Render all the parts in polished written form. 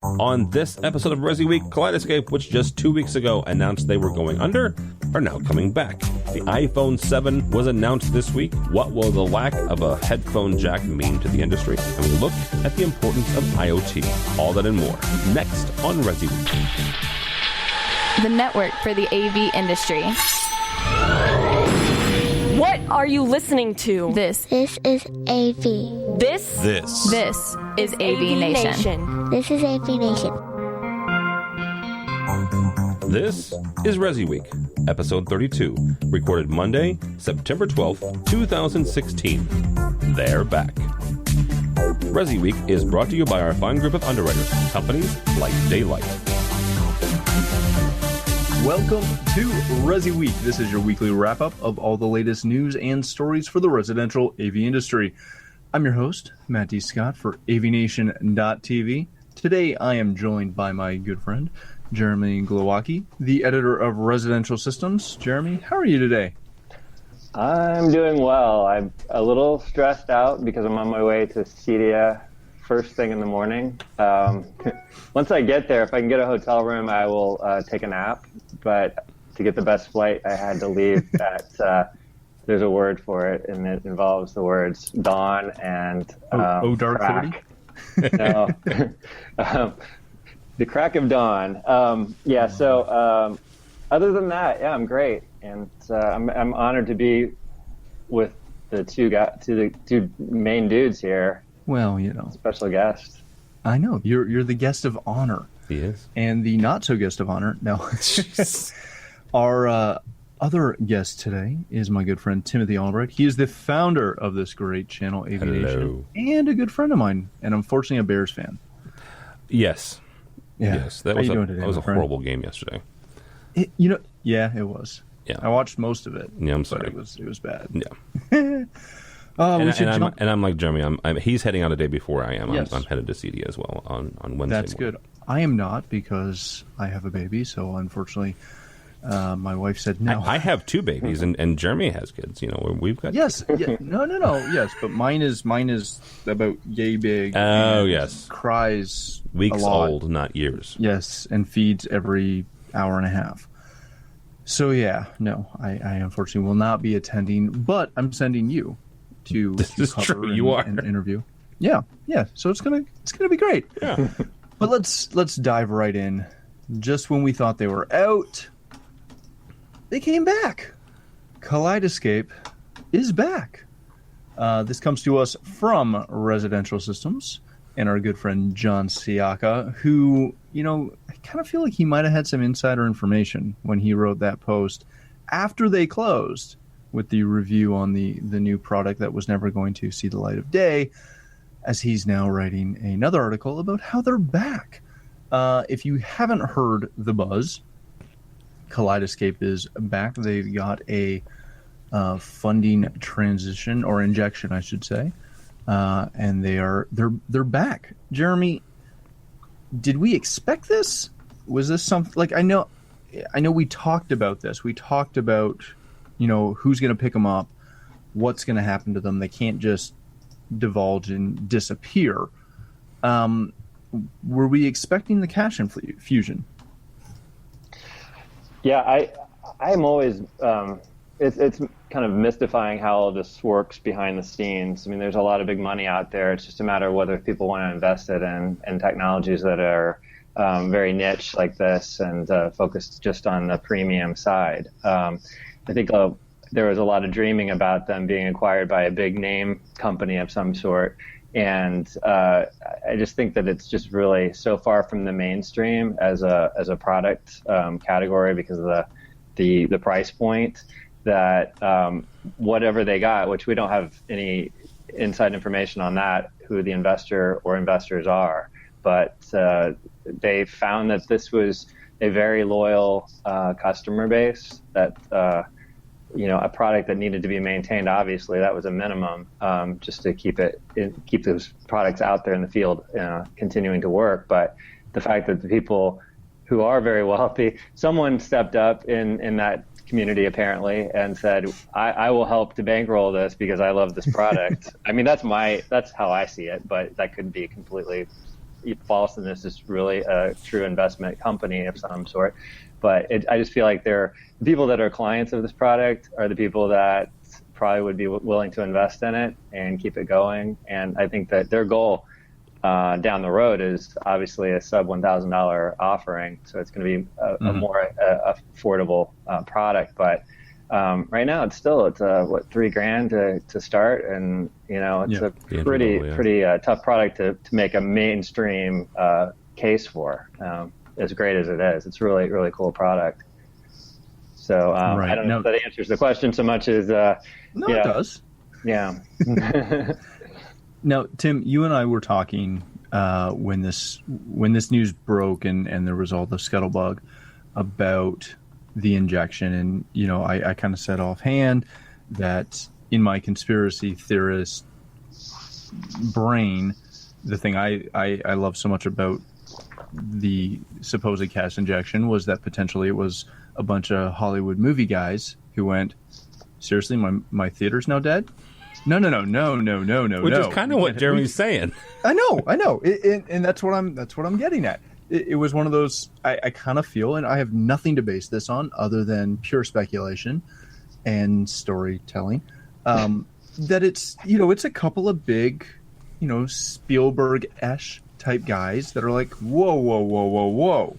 On this episode of Resi Week, Kaleidoscape, which just 2 weeks ago announced they were going under, are now coming back. The iPhone 7 was announced this week. What will the lack of a headphone jack mean to the industry? And we look at the importance of IoT. All that and more, next on Resi Week. The network for the AV industry. What are you listening to? This is AV. This is AV Nation. This is AV Nation. This is Resi Week, episode 32, recorded Monday, September 12th, 2016. They're back. Resi Week is brought to you by our fine group of underwriters, companies like Daylight. Welcome to Resi Week. This is your weekly wrap-up of all the latest news and stories for the residential AV industry. I'm your host, Matt D. Scott for AVNation.tv. Today, I am joined by my good friend, Jeremy Glowacki, the editor of Residential Systems. Jeremy, how are you today? I'm doing well. I'm a little stressed out because I'm on my way to CEDIA first thing in the morning. Once I get there, if I can get a hotel room, I will take a nap. But to get the best flight, I had to leave at, there's a word for it, and it involves the words dawn and dark crack. 30? No. The crack of dawn. So other than that, yeah, I'm great. And I'm honored to be with the two main dudes here. Well, you know. Special guest. I know. You're the guest of honor. He is. And the not-so-guest of honor, no. Our other guest today is my good friend, Timothy Albright. He is the founder of this great channel, AV Nation, and a good friend of mine, and unfortunately a Bears fan. Yes. Yeah. Yes. That was a horrible game yesterday. It was. Yeah. I watched most of it. Yeah, I'm sorry. But it was bad. Yeah. I'm like Jeremy. He's heading out a day before I am. Yes. I'm headed to CEDIA as well on Wednesday. That's good. I am not because I have a baby. So unfortunately, my wife said no. I have two babies, and Jeremy has kids. You know, we've got. Yes. Yeah, no. Yes, but mine is about yay big. Oh yes. Cries weeks a lot. old, not years. Yes, and feeds every hour and a half. So yeah, no, I unfortunately will not be attending, but I'm sending you to cover and interview. Yeah. So it's gonna be great. Yeah. But let's dive right in. Just when we thought they were out, they came back. Kaleidoscape is back. This comes to us from Residential Systems and our good friend John Siaka, who, you know, I kind of feel like he might have had some insider information when he wrote that post after they closed with the review on the new product that was never going to see the light of day, as he's now writing another article about how they're back. If you haven't heard the buzz, Kaleidoscape is back. They've got a funding transition, or injection, I should say, and they're back. Jeremy, did we expect this? Was this something like I know we talked about this. We talked about, you know, who's going to pick them up, what's going to happen to them. They can't just divulge and disappear. Were we expecting the cash infusion? Yeah, I'm always it's kind of mystifying how all this works behind the scenes. I mean, there's a lot of big money out there. It's just a matter of whether people want to invest it in technologies that are very niche like this and focused just on the premium side. I think there was a lot of dreaming about them being acquired by a big name company of some sort. And I just think that it's just really so far from the mainstream as a product category because of the price point that whatever they got, which we don't have any inside information on that, who the investor or investors are, but they found that this was a very loyal customer base that a product that needed to be maintained. Obviously, that was a minimum just to keep those products out there in the field, continuing to work. But the fact that the people who are very wealthy, someone stepped up in that community apparently and said, I will help to bankroll this because I love this product. I mean, that's how I see it, but that could be completely, false and this is really a true investment company of some sort. But I just feel like the people that are clients of this product are the people that probably would be willing to invest in it and keep it going. And I think that their goal down the road is obviously a sub $1,000 offering. So it's going to be a more affordable product. But right now it's what, $3,000 to start. And, it's a pretty tough product to make a mainstream case for. As great as it is, it's really, really cool product. So I don't know if that answers the question so much as it does. Yeah. Now, Tim, you and I were talking when this news broke and there was all the scuttlebutt about the injection, and I kind of said offhand that in my conspiracy theorist brain, the thing I love so much about the supposed cast injection was that potentially it was a bunch of Hollywood movie guys who went, seriously, my theater's now dead? No. Which is kind of what Jeremy's saying. I know, and that's what I'm getting at. It was one of those. I kind of feel, and I have nothing to base this on other than pure speculation and storytelling. That it's it's a couple of big, Spielberg-esque type guys that are like, whoa.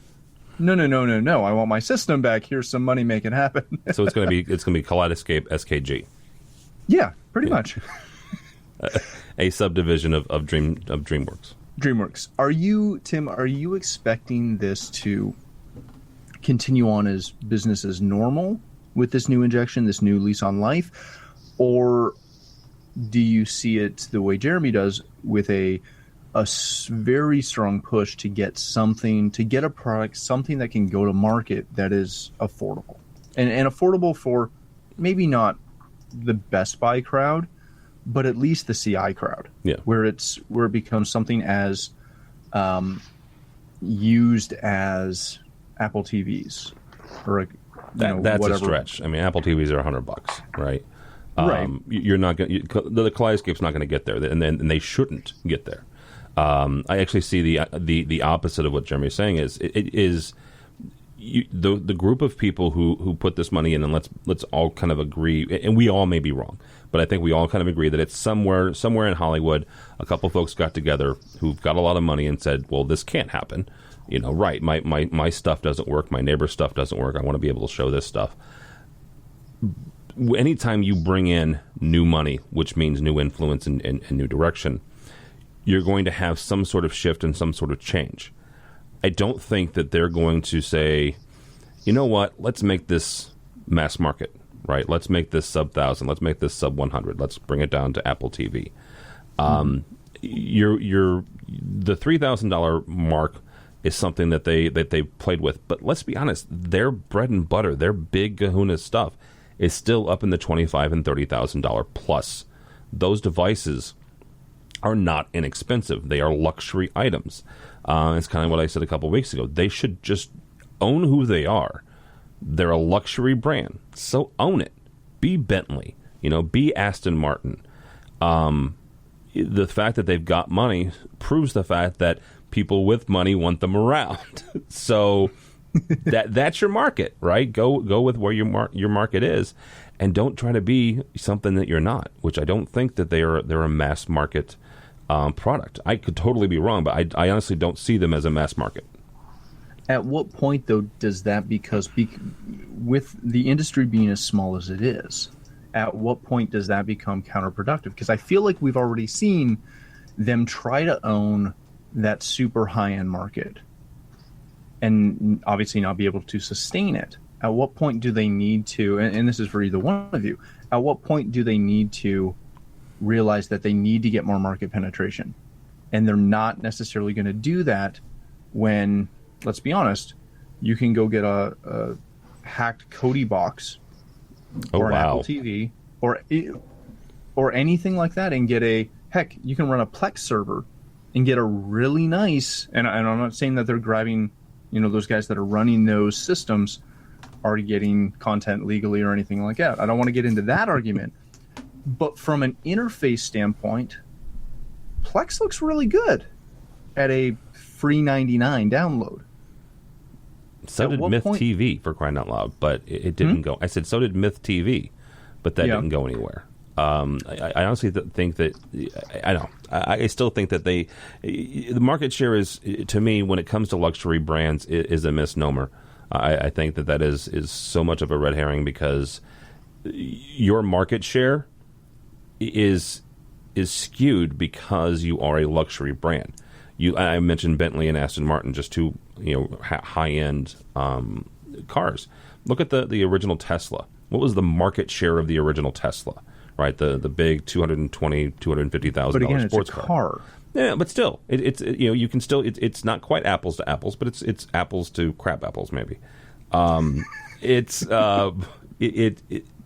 No. I want my system back. Here's some money, make it happen. So it's gonna be Kaleidoscape SKG. Yeah, pretty much. A subdivision of DreamWorks. DreamWorks. Tim, are you expecting this to continue on as business as normal with this new injection, this new lease on life? Or do you see it the way Jeremy does, with a very strong push to get a product, something that can go to market that is affordable and affordable for maybe not the Best Buy crowd, but at least the CI crowd, where it becomes something as used as Apple TVs or that's whatever. a stretch. I mean, Apple TVs are $100, right? Right. You're not going. The Kaleidoscape's not going to get there, and they shouldn't get there. I actually see the opposite of what Jeremy's saying is the group of people who put this money in, and let's all kind of agree, and we all may be wrong, but I think we all kind of agree that it's somewhere in Hollywood, a couple folks got together who've got a lot of money and said, well, this can't happen. Right, my stuff doesn't work, my neighbor's stuff doesn't work, I want to be able to show this stuff. Anytime you bring in new money, which means new influence and new direction, you're going to have some sort of shift and some sort of change. I don't think that they're going to say, you know what, let's make this mass market, right? Let's make this sub 1,000. Let's make this sub 100. Let's bring it down to Apple TV. The $3,000 mark is something that they played with. But let's be honest, their bread and butter, their big kahuna stuff is still up in the $25,000 and $30,000 plus. Those devices are not inexpensive. They are luxury items. It's kind of what I said a couple weeks ago. They should just own who they are. They're a luxury brand, so own it. Be Bentley, be Aston Martin. The fact that they've got money proves the fact that people with money want them around. So that's your market, right? Go with where your market is, and don't try to be something that you're not. Which I don't think that they're a mass market product. I could totally be wrong, but I honestly don't see them as a mass market. At what point, though, does that, with the industry being as small as it is, at what point does that become counterproductive? Because I feel like we've already seen them try to own that super high-end market and obviously not be able to sustain it. At what point do they need to, and this is for either one of you, at what point do they need to realize that they need to get more market penetration? And they're not necessarily going to do that when, let's be honest, you can go get a hacked Kodi box or an Apple TV or anything like that and get you can run a Plex server and get a really nice, and I'm not saying that they're grabbing, those guys that are running those systems are getting content legally or anything like that. I don't want to get into that argument. But from an interface standpoint, Plex looks really good at a free 99 download. So At did what Myth point- TV, for crying out loud, but it didn't go. I said so did Myth TV, but that didn't go anywhere. I honestly think that I know. I still think that the market share is, to me, when it comes to luxury brands, is a misnomer. I think that is so much of a red herring, because your market share is skewed because you are a luxury brand. I mentioned Bentley and Aston Martin, just two high end cars. Look at the original Tesla. What was the market share of the original Tesla? Right, the big $250,000 But again, sports it's a car. Yeah, but still, you can still. It's not quite apples to apples, but it's apples to crab apples, maybe.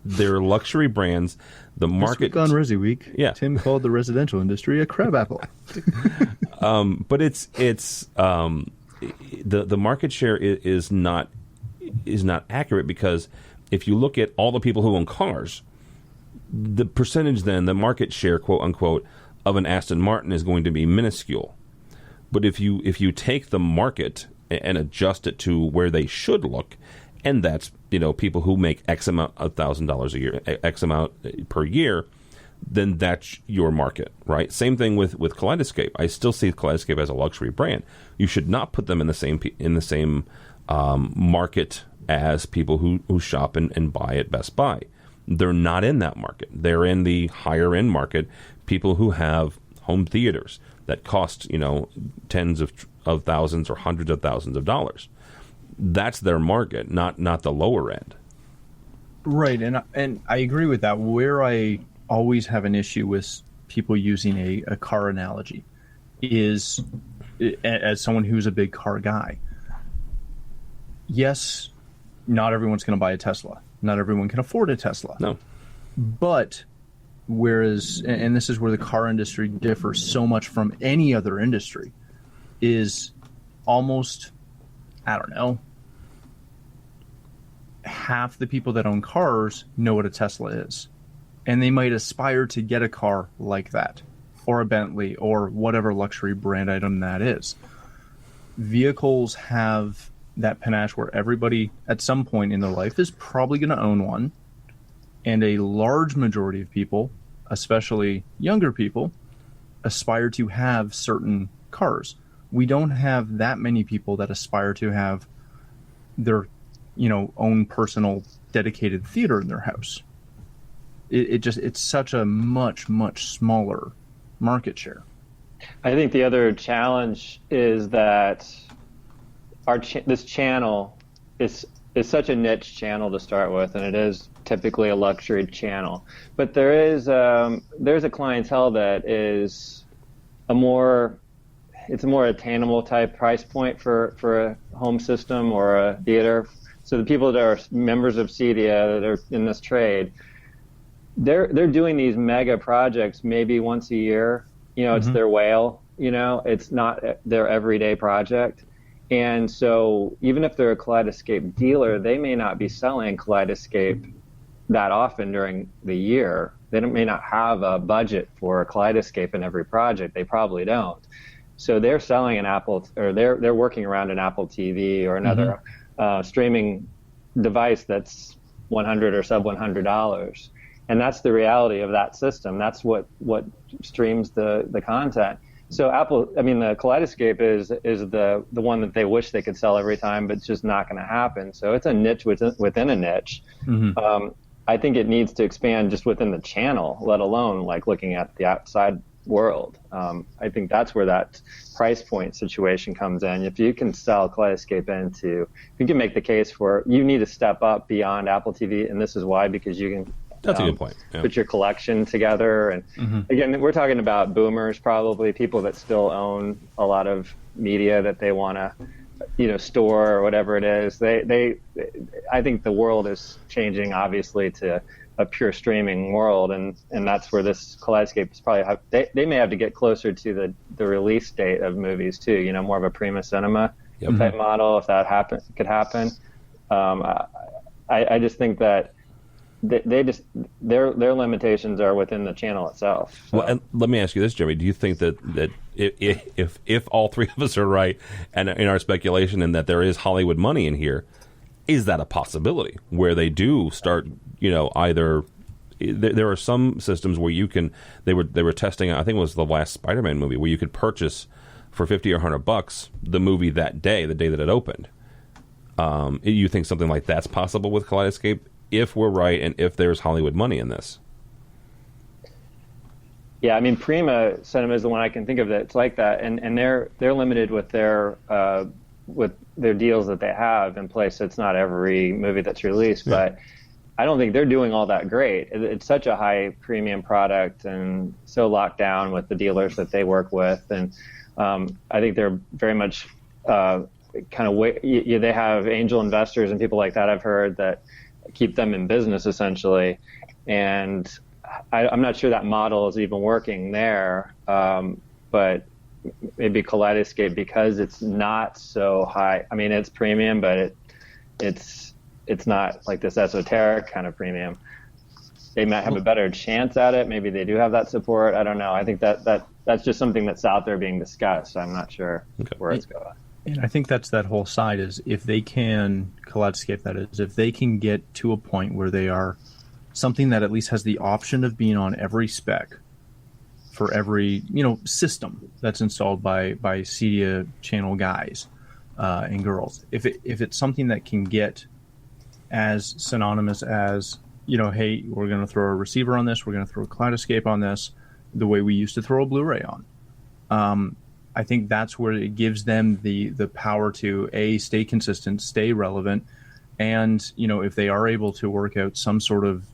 They're luxury brands. The market This week on Resi Week, Tim called the residential industry a crab apple. But the market share is not accurate, because if you look at all the people who own cars, the percentage then, the market share, quote unquote, of an Aston Martin is going to be minuscule. But if you take the market and adjust it to where they should look, and that's people who make X amount of $1,000 a year, X amount per year, then that's your market, right? Same thing with Kaleidoscape. I still see Kaleidoscape as a luxury brand. You should not put them in the same market as people who shop and buy at Best Buy. They're not in that market. They're in the higher end market. People who have home theaters that cost tens of thousands or hundreds of thousands of dollars. That's their market, not the lower end. Right, and I agree with that. Where I always have an issue with people using a car analogy is, as someone who's a big car guy, yes, not everyone's going to buy a Tesla. Not everyone can afford a Tesla. No. But whereas, and this is where the car industry differs so much from any other industry, is almost, I don't know, half the people that own cars know what a Tesla is. And they might aspire to get a car like that, or a Bentley, or whatever luxury brand item that is. Vehicles have that panache where everybody at some point in their life is probably going to own one. And a large majority of people, especially younger people, aspire to have certain cars. We don't have that many people that aspire to have their, own personal dedicated theater in their house. It's such a much, much smaller market share. I think the other challenge is that this channel is such a niche channel to start with, and it is typically a luxury channel. But there's a clientele that is a more attainable type price point for a home system or a theater. So the people that are members of CEDIA that are in this trade, they're doing these mega projects maybe once a year. It's their whale. It's not their everyday project. And so even if they're a Kaleidoscape dealer, they may not be selling Kaleidoscape that often during the year. They may not have a budget for a Kaleidoscape in every project. They probably don't. So they're selling an Apple, or they're working around an Apple TV or another streaming device that's $100 or sub $100. And that's the reality of that system. That's what streams the content. So the Kaleidoscape is the one that they wish they could sell every time, but it's just not going to happen. So it's a niche within a niche. I think it needs to expand just within the channel, let alone like looking at the outside world. I think that's where that price point situation comes in. If you can sell Kaleidoscape if you can make the case for, you need to step up beyond Apple TV, and this is why, because you can That's a good point. Yeah. Put your collection together. And again, we're talking about boomers, probably people that still own a lot of media that they want to, store or whatever it is. I think the world is changing, obviously, to a pure streaming world, and that's where this Kaleidoscape is probably they may have to get closer to the release date of movies too. More of a prima cinema type model, if that could happen. I just think that they just their limitations are within the channel itself. So. Well, and let me ask you this, Jeremy. Do you think that if all three of us are right and in our speculation and that there is Hollywood money in here, is that a possibility where they do start, either there are some systems where you can they were testing, I think it was the last Spider-Man movie, where you could purchase for $50 or $100 the movie that day, the day that it opened. You think something like that's possible with Kaleidoscape if we're right and if there's Hollywood money in this? Yeah, I mean, Prima Cinema is the one I can think of that's like that, and they're limited with their deals that they have in place. So it's not every movie that's released, but I don't think they're doing all that great. It's such a high premium product and so locked down with the dealers that they work with, and I think they're very much they have angel investors and people like that, I've heard, that keep them in business essentially, and I'm not sure that model is even working there, but maybe Kaleidoscape, because it's not so high. I mean, it's premium, but it's not like this esoteric kind of premium. They might have a better chance at it. Maybe they do have that support. I don't know. I think that's just something that's out there being discussed. I'm not sure where it's going. And I think that's that whole side is if they can, Kaleidoscape that is, if they can get to a point where they are something that at least has the option of being on every spec for every, system that's installed by Cydia channel guys and girls. If it's something that can get as synonymous as, hey, we're going to throw a receiver on this, we're going to throw a Kaleidoscape on this, the way we used to throw a Blu-ray on. I think that's where it gives them the power to stay consistent, stay relevant, and if they are able to work out some sort of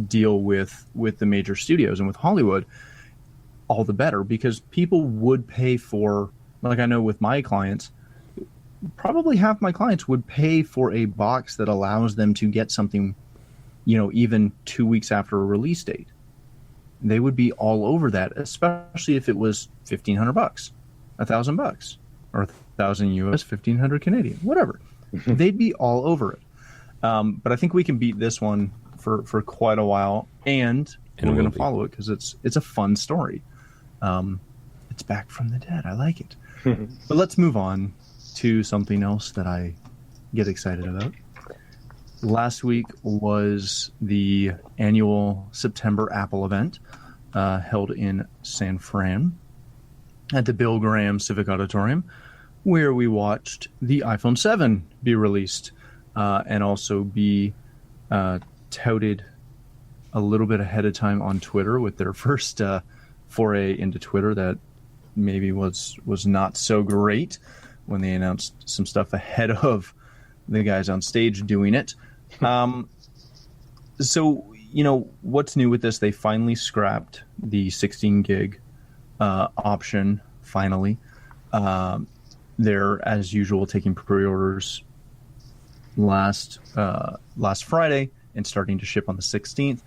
deal with the major studios and with Hollywood, all the better, because people would pay for, like I know with my clients, probably half my clients would pay for a box that allows them to get something, even 2 weeks after a release date. They would be all over that, especially if it was $1,500, $1,000, or $1,000 US, 1,500 Canadian, whatever. They'd be all over it. But I think we can beat this one for quite a while, and we're going to follow it because it's a fun story. It's back from the dead. I like it. But let's move on to something else that I get excited about. Last week was the annual September Apple event held in San Fran at the Bill Graham Civic Auditorium, where we watched the iPhone 7 be released and also be touted a little bit ahead of time on Twitter with their first foray into Twitter that maybe was not so great when they announced some stuff ahead of the guys on stage doing it. So, what's new with this? They finally scrapped the 16 gig option, finally. They're, as usual, taking pre-orders last Friday and starting to ship on the 16th.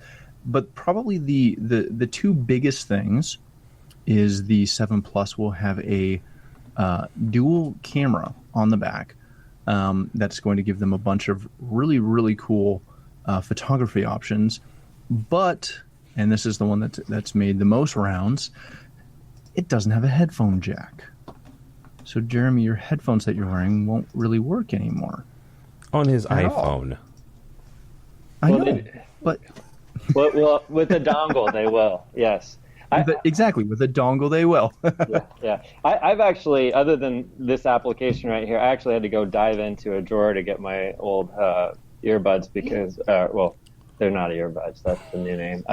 But probably the two biggest things is the 7 Plus will have a dual camera on the back. That's going to give them a bunch of really, really cool photography options. But, and this is the one that's made the most rounds, it doesn't have a headphone jack. So, Jeremy, your headphones that you're wearing won't really work anymore. On his iPhone. I know, but... well, with the dongle, they will, yes. Exactly, with a dongle they will. Yeah. I've actually, other than this application right here, I actually had to go dive into a drawer to get my old earbuds because, they're not earbuds. That's the new name.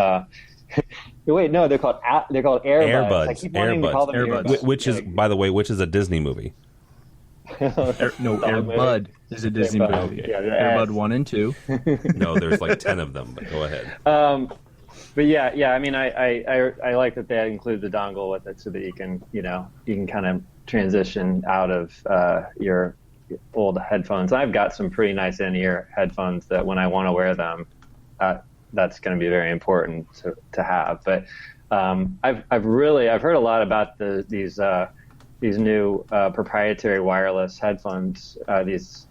Wait, no, they're called AirBuds. I keep wanting to call them AirBuds. Which is, by the way, a Disney movie. AirBud is a Disney movie. Yeah, AirBud 1 and 2. No, there's like 10 of them, but go ahead. But yeah. I mean, I like that they include the dongle with it so that you can kind of transition out of your old headphones. I've got some pretty nice in-ear headphones that when I want to wear them, that's going to be very important to have. But I've heard a lot about these new proprietary wireless headphones, these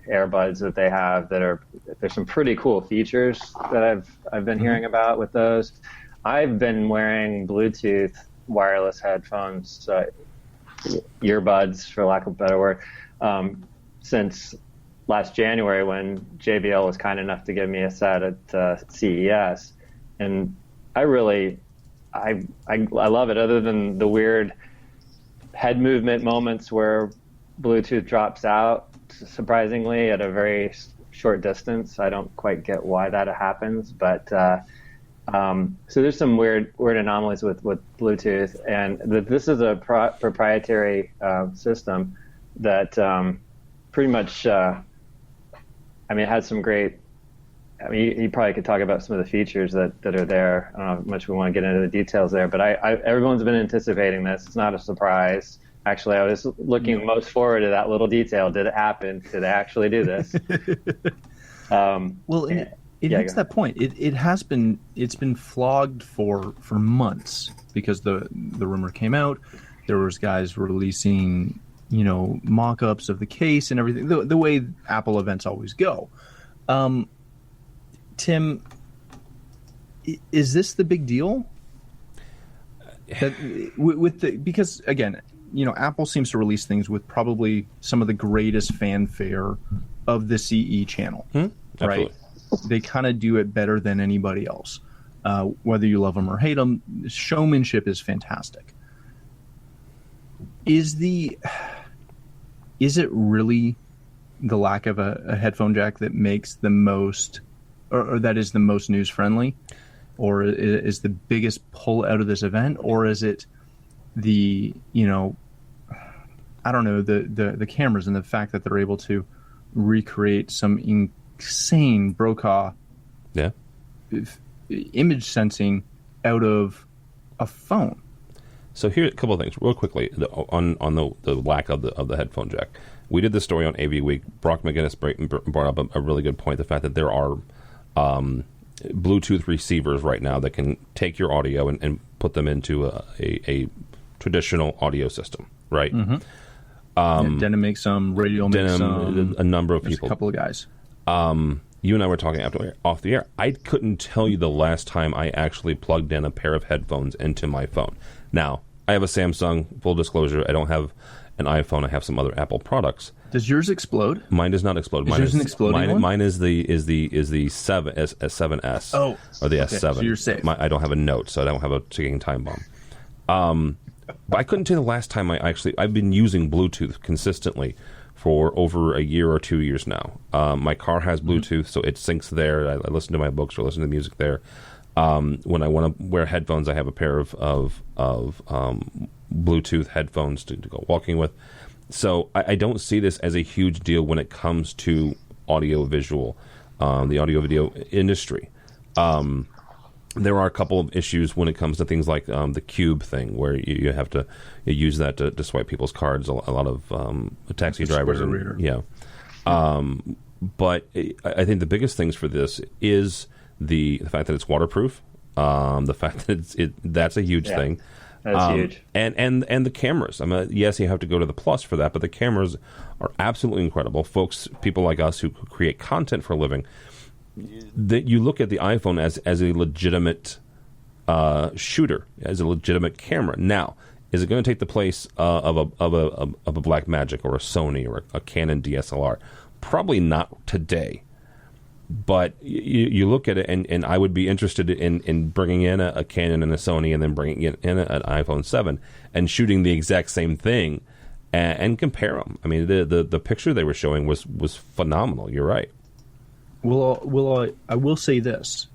earbuds that they have there's some pretty cool features that I've been hearing about with those. I've been wearing Bluetooth wireless headphones, earbuds for lack of a better word, since last January when JBL was kind enough to give me a set at CES, and I love it. Other than the weird head movement moments where Bluetooth drops out surprisingly at a very short distance, I don't quite get why that happens, but so there's some weird anomalies with Bluetooth, and this is a proprietary system that pretty much. It has some great. You probably could talk about some of the features that are there. I don't know how much we want to get into the details there, but everyone's been anticipating this. It's not a surprise. Actually, I was looking most forward to that little detail. Did it happen? Did they actually do this? Well, it makes that point. It's been flogged for months because the rumor came out. There was guys releasing mock-ups of the case and everything, the way Apple events always go. Tim, is this the big deal? Because again, Apple seems to release things with probably some of the greatest fanfare of the CE channel, right? They kind of do it better than anybody else. Whether you love them or hate them, showmanship is fantastic. Is it really the lack of a headphone jack that makes the most, or that is the most news friendly, or is the biggest pull out of this event, or is it the I don't know, the cameras and the fact that they're able to recreate some insane Brokaw image sensing out of a phone? So here are a couple of things real quickly on the lack of the headphone jack. We did this story on AV Week. Brock McGinnis brought up a really good point, the fact that there are Bluetooth receivers right now that can take your audio and put them into a traditional audio system, right? Mm-hmm. Denon makes some, Radio makes some. A number of people. A couple of guys. You and I were talking off the air. I couldn't tell you the last time I actually plugged in a pair of headphones into my phone. Now, I have a Samsung, full disclosure. I don't have an iPhone. I have some other Apple products. Does yours explode? Mine does not explode. Is yours an exploding one? Mine is the S7S. Oh, or the okay, S7. So you're safe. I don't have a Note, so I don't have a ticking time bomb. But I couldn't tell you the last time I've been using Bluetooth consistently for over a year or 2 years now. My car has Bluetooth, so it syncs there. I listen to my books or listen to music there. When I want to wear headphones, I have a pair of Bluetooth headphones to go walking with. So I don't see this as a huge deal when it comes to audio-visual, the audio-video industry. There are a couple of issues when it comes to things like the Cube thing, where you have to use that to swipe people's cards. A lot of taxi drivers, but I think the biggest things for this is the fact that it's waterproof. The fact that that's a huge thing. That's huge. And the cameras. I mean, yes, you have to go to the Plus for that, but the cameras are absolutely incredible. People like us who create content for a living, that you look at the iPhone as a legitimate shooter, as a legitimate camera. Now, is it going to take the place of a Blackmagic or a Sony or a Canon DSLR? Probably not today. But you look at it, and I would be interested in bringing in a Canon and a Sony, and then bringing in an iPhone 7 and shooting the exact same thing and compare them. I mean, the picture they were showing was phenomenal. You're right. Well, I will say this.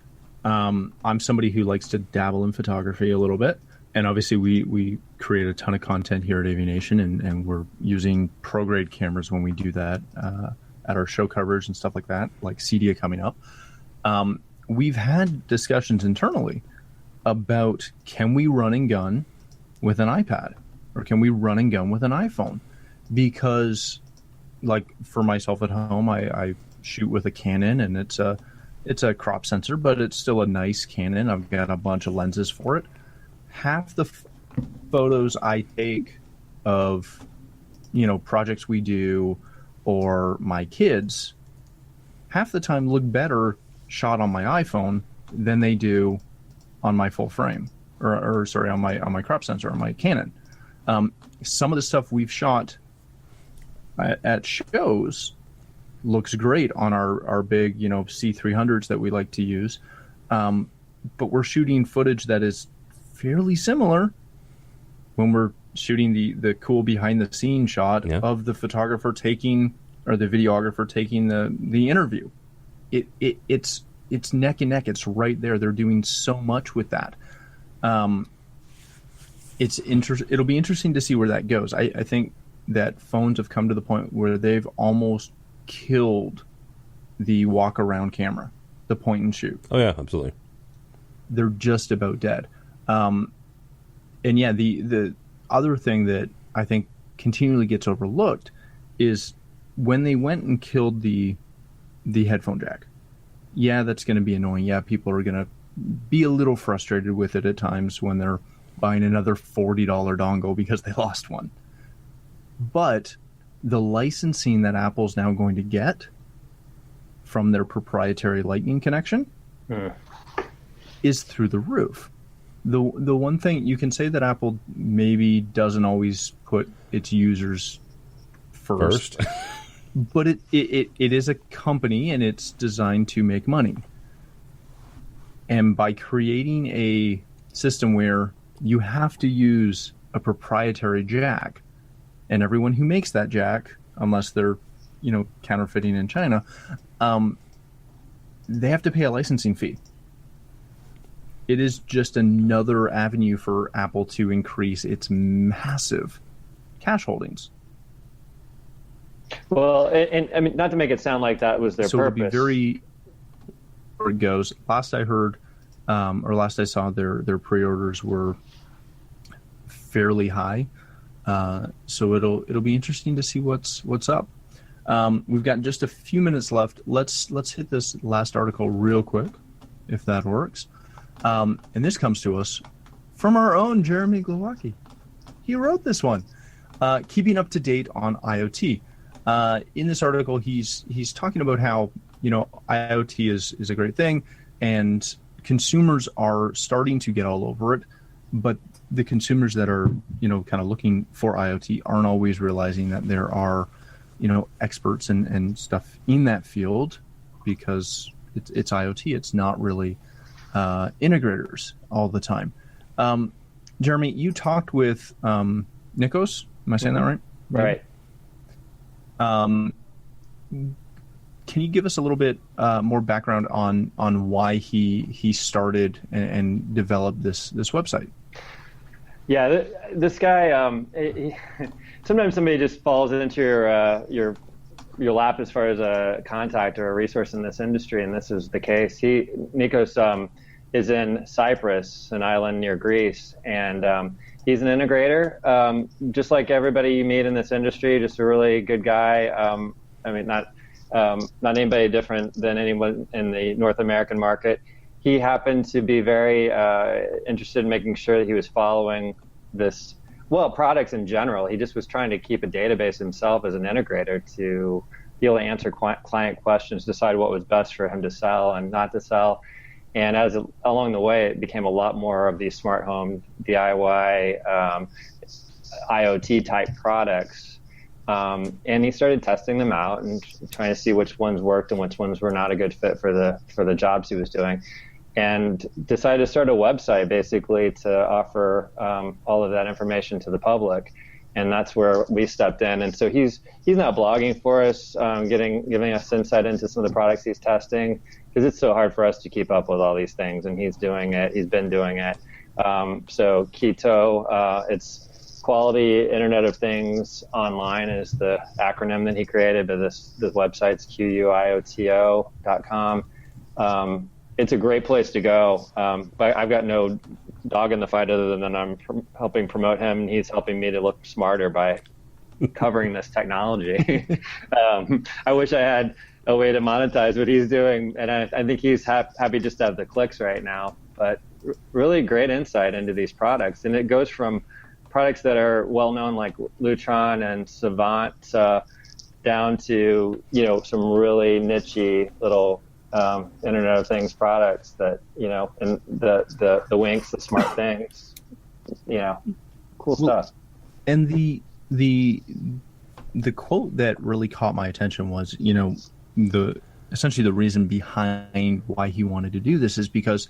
I'm somebody who likes to dabble in photography a little bit, and obviously we create a ton of content here at AV-Nation, and we're using pro-grade cameras when we do that at our show coverage and stuff like that, like CEDIA coming up. We've had discussions internally about, can we run and gun with an iPad, or can we run and gun with an iPhone? Because, like, for myself at home, I shoot with a Canon, and it's a crop sensor, but it's still a nice Canon. I've got a bunch of lenses for it. Half the photos I take of, projects we do, or my kids half the time look better shot on my iPhone than they do on my full frame, or sorry, on my crop sensor, on my Canon. Some of the stuff we've shot at shows looks great on our big, C300s that we like to use, but we're shooting footage that is fairly similar when we're shooting the cool behind the scene shot of the photographer taking, or the videographer taking the interview. It's neck and neck. It's right there. They're doing so much with that. It'll be interesting to see where that goes. I think that phones have come to the point where they've almost killed the walk around camera, the point and shoot. Oh yeah, absolutely. They're just about dead. And yeah, the other thing that I think continually gets overlooked is when they went and killed the headphone jack. Yeah, that's going to be annoying. Yeah, people are going to be a little frustrated with it at times when they're buying another $40 dongle because they lost one. But the licensing that Apple's now going to get from their proprietary Lightning connection is through the roof. The one thing you can say that Apple maybe doesn't always put its users first. But it is a company, and it's designed to make money. And by creating a system where you have to use a proprietary jack, and everyone who makes that jack, unless they're, counterfeiting in China, they have to pay a licensing fee. It is just another avenue for Apple to increase its massive cash holdings. Well, and I mean, not to make it sound like that was their purpose. So it'll be very where it goes. Last I heard, or last I saw, their pre-orders were fairly high. So it'll be interesting to see what's up. We've got just a few minutes left. Let's hit this last article real quick, if that works. And this comes to us from our own Jeremy Glowacki. He wrote this one, keeping up to date on IoT. In this article, he's talking about how IoT is a great thing, and consumers are starting to get all over it, but the consumers that are kind of looking for IoT aren't always realizing that there are experts and stuff in that field, because it's IoT. It's not really integrators all the time. Jeremy, you talked with Nikos. Am I saying that right? Right. Can you give us a little bit more background on why he started and developed this website? Yeah, this guy. Sometimes somebody just falls into your lap as far as a contact or a resource in this industry, and this is the case. Nikos is in Cyprus, an island near Greece, and he's an integrator, just like everybody you meet in this industry. Just a really good guy. I mean, not anybody different than anyone in the North American market. He happened to be very interested in making sure that he was following products in general. He just was trying to keep a database himself as an integrator to be able to answer client questions, decide what was best for him to sell and not to sell. And along the way, it became a lot more of these smart home DIY IoT type products. And he started testing them out and trying to see which ones worked and which ones were not a good fit for the jobs he was doing, and decided to start a website basically to offer all of that information to the public. And that's where we stepped in. And so he's now blogging for us, giving us insight into some of the products he's testing, because it's so hard for us to keep up with all these things, and he's doing it. He's been doing it. So Quito, it's Quality Internet of Things Online is the acronym that he created, but this website's QUIOTO.com. It's a great place to go. But I've got no dog in the fight other than I'm helping promote him, and he's helping me to look smarter by covering this technology. I wish I had a way to monetize what he's doing, and I think he's happy just to have the clicks right now. But really great insight into these products, and it goes from products that are well known like Lutron and Savant, down to, some really niche-y little Internet of Things products that, and the Winks, the smart things, cool stuff. And the quote that really caught my attention was, essentially the reason behind why he wanted to do this is because,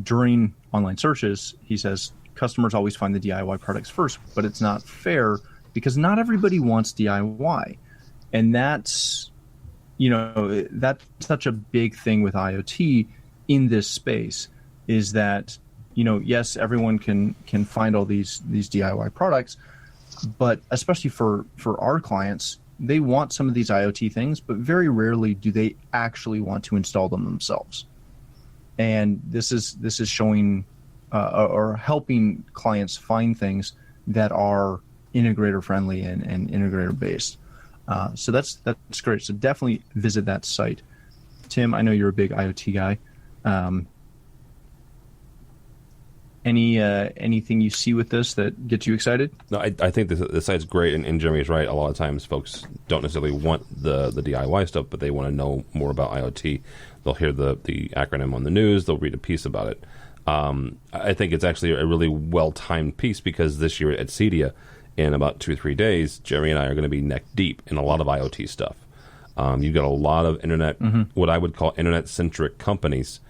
during online searches, he says customers always find the DIY products first, but it's not fair because not everybody wants DIY. And that's, that's such a big thing with IoT in this space is that, yes, everyone can find all these DIY products, but especially for our clients, they want some of these IoT things, but very rarely do they actually want to install them themselves. And this is showing or helping clients find things that are integrator friendly and integrator based. So that's great. So definitely visit that site. Tim, I know you're a big IoT guy. Anything you see with this that gets you excited? No, I think the site's great, and Jeremy's right. A lot of times folks don't necessarily want the DIY stuff, but they want to know more about IoT. They'll hear the acronym on the news. They'll read a piece about it. I think it's actually a really well-timed piece because this year at CEDIA, in about 2-3 days, Jeremy and I are going to be neck deep in a lot of IoT stuff. You've got a lot of internet, what I would call internet-centric companies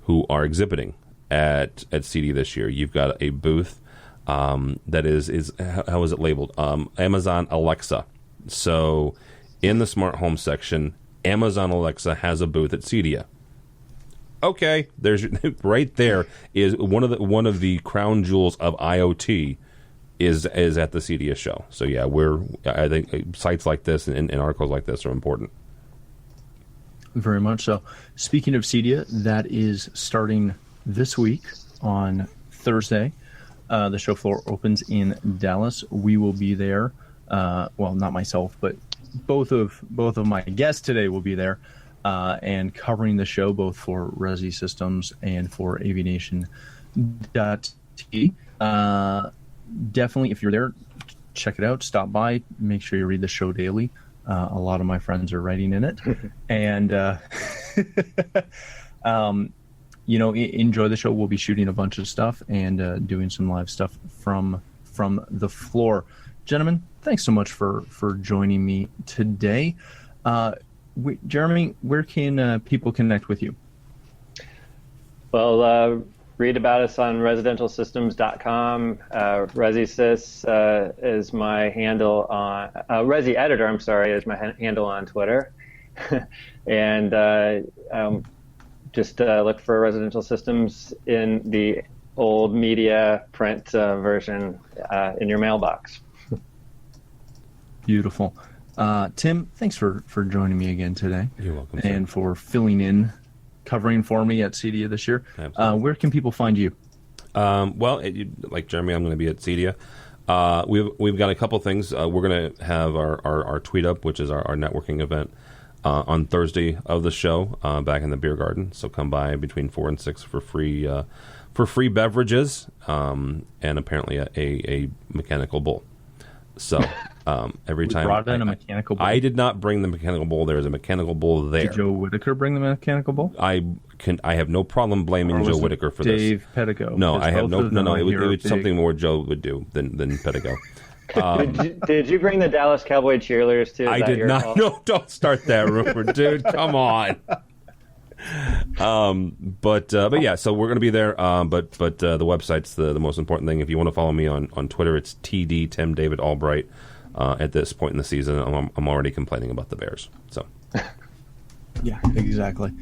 who are exhibiting at CEDIA this year. You've got a booth that is how is it labeled? Amazon Alexa. So in the smart home section, Amazon Alexa has a booth at CEDIA. Okay, there's right there is one of the crown jewels of IoT is at the CEDIA show. So yeah, I think sites like this and articles like this are important. Very much so. Speaking of CEDIA, that is starting this week on Thursday. The show floor opens in Dallas. We will be there. Well, not myself, but both of my guests today will be there and covering the show both for Resi Systems and for AVNation.tv. Definitely, if you're there, check it out. Stop by. Make sure you read the show daily. A lot of my friends are writing in it, and enjoy the show. We'll be shooting a bunch of stuff and doing some live stuff from the floor. Gentlemen, thanks so much for joining me today. Jeremy, where can people connect with you? Well, read about us on residentialsystems.com. ResiSys is my handle on Resi Editor. I'm sorry, is my handle on Twitter, and just look for Residential Systems in the old media print version in your mailbox. Beautiful. Tim, thanks for joining me again today. You're welcome, and sir. for filling in, covering for me at CEDIA this year. Where can people find you? Like Jeremy, I'm going to be at CEDIA. We've got a couple things. We're going to have our tweet up, which is our networking event, on Thursday of the show back in the beer garden. So come by between 4 and 6 for free beverages and apparently a mechanical bull. So every time brought in a mechanical bull. I did not bring the mechanical bull. There is a mechanical bull there. Did Joe Whitaker bring the mechanical bull? I have no problem blaming Joe Whitaker for Dave Pedigo. No, I have no. It was something more Joe would do than Pedigo. Did you bring the Dallas Cowboy cheerleaders too? I did not. No, don't start that rumor, dude. Come on. But yeah, so we're gonna be there. But the website's the most important thing. If you want to follow me on Twitter, it's TD Tim David Albright. At this point in the season, I'm already complaining about the Bears. So. Yeah, exactly.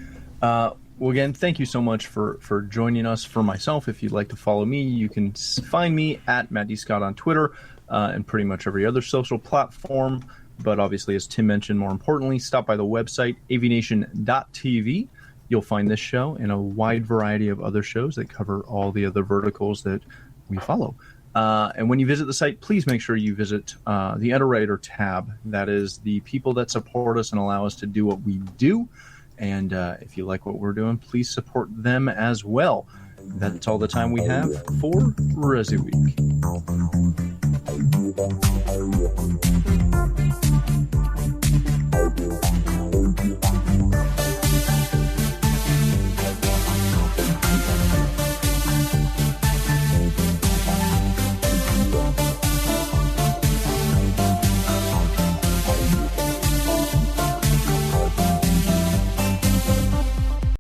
Well, again, thank you so much for joining us. For myself, if you'd like to follow me, you can find me at Matt D. Scott on Twitter and pretty much every other social platform. But obviously, as Tim mentioned, more importantly, stop by the website, avnation.tv. You'll find this show and a wide variety of other shows that cover all the other verticals that we follow. And when you visit the site, please make sure you visit the Underwriter tab. That is the people that support us and allow us to do what we do. And if you like what we're doing, please support them as well. That's all the time we have for Resi Week.